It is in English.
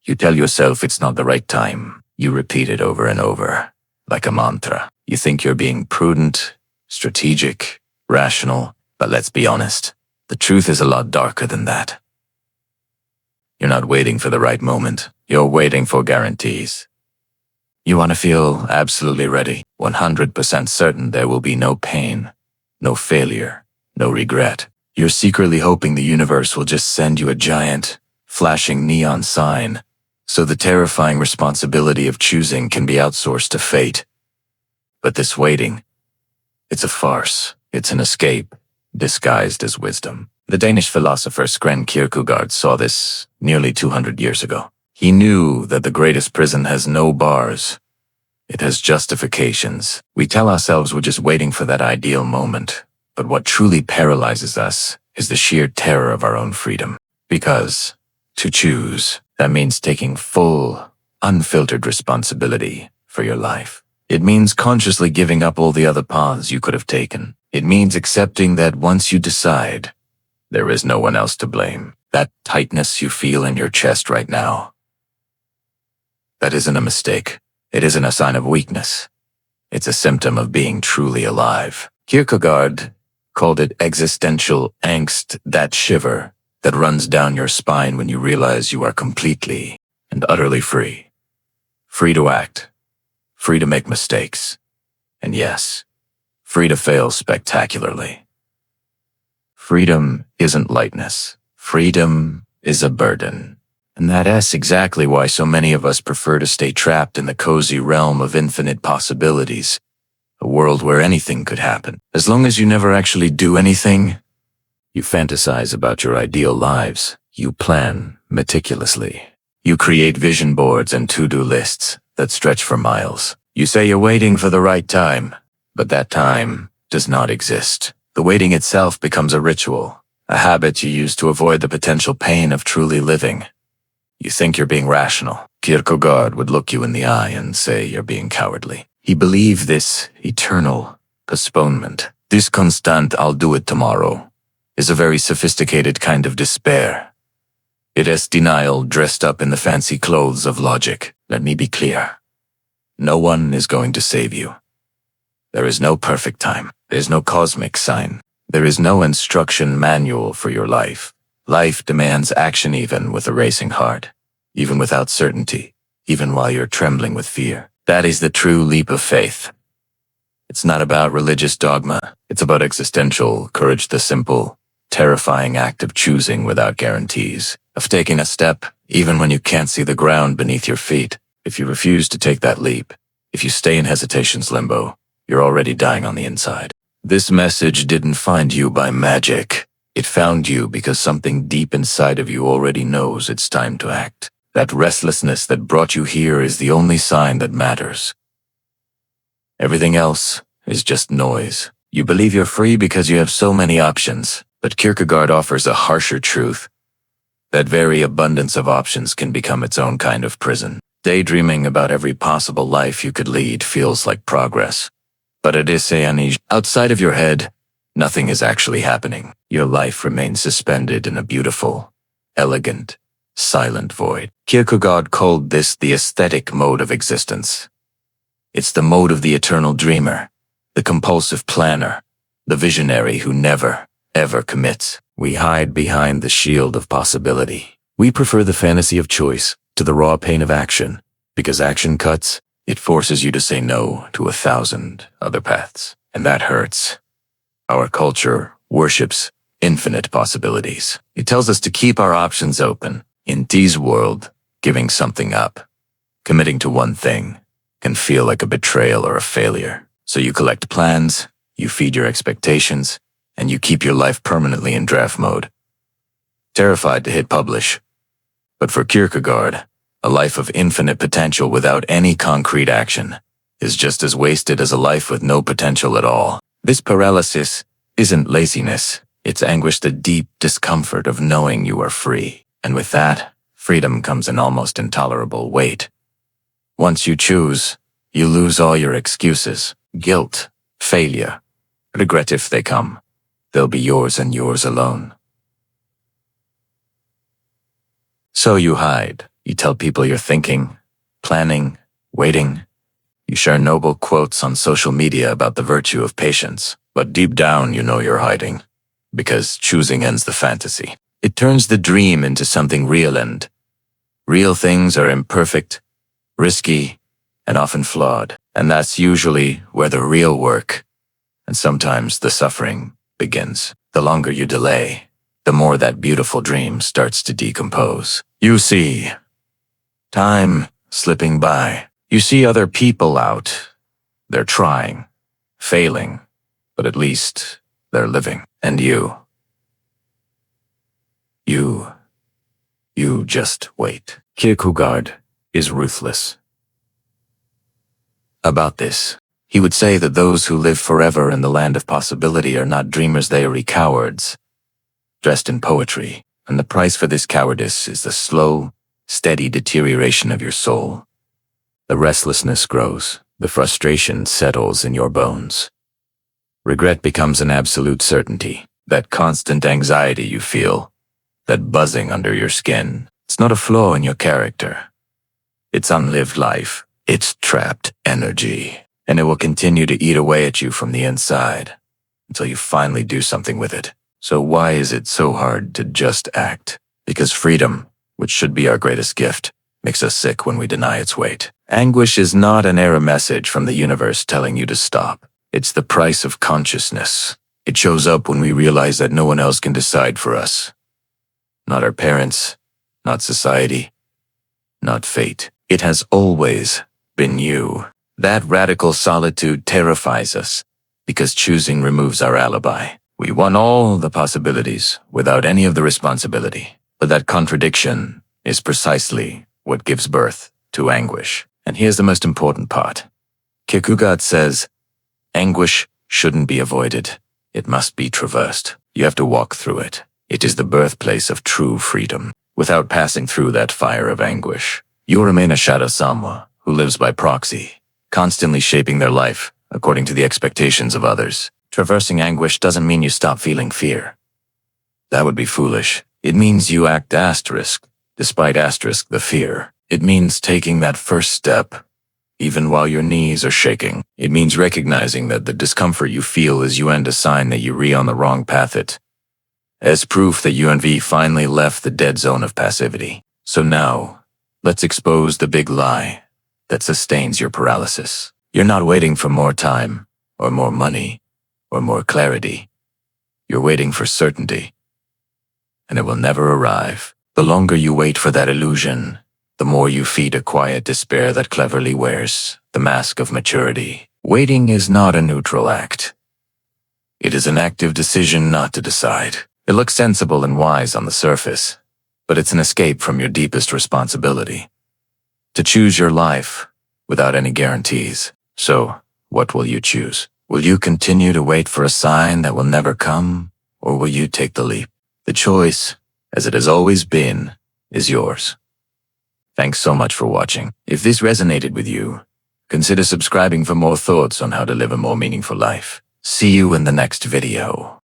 You tell yourself it's not the right time. You repeat it over and over, like a mantra. You think you're being prudent, strategic, rational, but let's be honest. The truth is a lot darker than that. You're not waiting for the right moment. You're waiting for guarantees. You want to feel absolutely ready, 100% certain there will be no pain, no failure, no regret. You're secretly hoping the universe will just send you a giant, flashing neon sign, so the terrifying responsibility of choosing can be outsourced to fate. But this waiting, it's a farce. It's an escape, disguised as wisdom. The Danish philosopher Søren Kierkegaard saw this nearly 200 years ago. He knew that the greatest prison has no bars. It has justifications. We tell ourselves we're just waiting for that ideal moment, but what truly paralyzes us is the sheer terror of our own freedom. Because to choose, that means taking full, unfiltered responsibility for your life. It means consciously giving up all the other paths you could have taken. It means accepting that once you decide, there is no one else to blame. That tightness you feel in your chest right now, that isn't a mistake. It isn't a sign of weakness. It's a symptom of being truly alive. Kierkegaard called it existential angst, that shiver that runs down your spine when you realize you are completely and utterly free. Free to act. Free to make mistakes. And yes, free to fail spectacularly. Freedom isn't lightness. Freedom is a burden. And that's exactly why so many of us prefer to stay trapped in the cozy realm of infinite possibilities, a world where anything could happen. As long as you never actually do anything, you fantasize about your ideal lives. You plan meticulously. You create vision boards and to-do lists that stretch for miles. You say you're waiting for the right time, but that time does not exist. The waiting itself becomes a ritual, a habit you use to avoid the potential pain of truly living. You think you're being rational. Kierkegaard would look you in the eye and say you're being cowardly. He believed this eternal postponement, this constant "I'll do it tomorrow," is a very sophisticated kind of despair. It is denial dressed up in the fancy clothes of logic. Let me be clear. No one is going to save you. There is no perfect time. There's no cosmic sign. There is no instruction manual for your life. Life demands action even with a racing heart, even without certainty, even while you're trembling with fear. That is the true leap of faith. It's not about religious dogma. It's about existential courage, the simple, terrifying act of choosing without guarantees, of taking a step even when you can't see the ground beneath your feet. If you refuse to take that leap, if you stay in hesitation's limbo, you're already dying on the inside. This message didn't find you by magic. It found you because something deep inside of you already knows it's time to act. That restlessness that brought you here is the only sign that matters. Everything else is just noise. You believe you're free because you have so many options, but Kierkegaard offers a harsher truth. That very abundance of options can become its own kind of prison. Daydreaming about every possible life you could lead feels like progress. But it is outside of your head, nothing is actually happening. Your life remains suspended in a beautiful, elegant, silent void. Kierkegaard called this the aesthetic mode of existence. It's the mode of the eternal dreamer, the compulsive planner, the visionary who never, ever commits. We hide behind the shield of possibility. We prefer the fantasy of choice to the raw pain of action, because action cuts. It forces you to say no to 1,000 other paths, and that hurts. Our culture worships infinite possibilities. It tells us to keep our options open. In this world, giving something up, committing to one thing, can feel like a betrayal or a failure. So you collect plans, you feed your expectations, and you keep your life permanently in draft mode. Terrified to hit publish. But for Kierkegaard, a life of infinite potential without any concrete action is just as wasted as a life with no potential at all. This paralysis isn't laziness. It's anguish, the deep discomfort of knowing you are free. And with that, freedom comes an almost intolerable weight. Once you choose, you lose all your excuses, guilt, failure, regret if they come. They'll be yours and yours alone. So you hide. You tell people you're thinking, planning, waiting. You share noble quotes on social media about the virtue of patience, but deep down you know you're hiding, because choosing ends the fantasy. It turns the dream into something real, and real things are imperfect, risky, and often flawed. And that's usually where the real work, and sometimes the suffering, begins. The longer you delay, the more that beautiful dream starts to decompose. You see time slipping by. You see other people out. They're trying, failing, but at least they're living. And you just wait. Kierkegaard is ruthless about this. He would say that those who live forever in the land of possibility are not dreamers, they are cowards, dressed in poetry, and the price for this cowardice is the slow, steady deterioration of your soul. The restlessness grows, the frustration settles in your bones. Regret becomes an absolute certainty. That constant anxiety you feel, that buzzing under your skin, it's not a flaw in your character. It's unlived life. It's trapped energy, and it will continue to eat away at you from the inside until you finally do something with it. So why is it so hard to just act? Because freedom, which should be our greatest gift, makes us sick when we deny its weight. Anguish is not an error message from the universe telling you to stop. It's the price of consciousness. It shows up when we realize that no one else can decide for us. Not our parents, not society, not fate. It has always been you. That radical solitude terrifies us because choosing removes our alibi. We want all the possibilities without any of the responsibility. But that contradiction is precisely what gives birth to anguish. And here's the most important part. Kierkegaard says, anguish shouldn't be avoided. It must be traversed. You have to walk through it. It is the birthplace of true freedom. Without passing through that fire of anguish, you remain a shadow Samwa who lives by proxy, constantly shaping their life according to the expectations of others. Traversing anguish doesn't mean you stop feeling fear. That would be foolish. It means you act despite the fear. It means taking that first step, even while your knees are shaking. It means recognizing that the discomfort you feel as you end a sign that you're on the wrong path, as proof that you finally left the dead zone of passivity. So now, let's expose the big lie that sustains your paralysis. You're not waiting for more time, or more money, or more clarity. You're waiting for certainty, and it will never arrive. The longer you wait for that illusion, the more you feed a quiet despair that cleverly wears the mask of maturity. Waiting is not a neutral act. It is an active decision not to decide. It looks sensible and wise on the surface, but it's an escape from your deepest responsibility. To choose your life without any guarantees. So, what will you choose? Will you continue to wait for a sign that will never come, or will you take the leap? The choice, as it has always been, is yours. Thanks so much for watching. If this resonated with you, consider subscribing for more thoughts on how to live a more meaningful life. See you in the next video.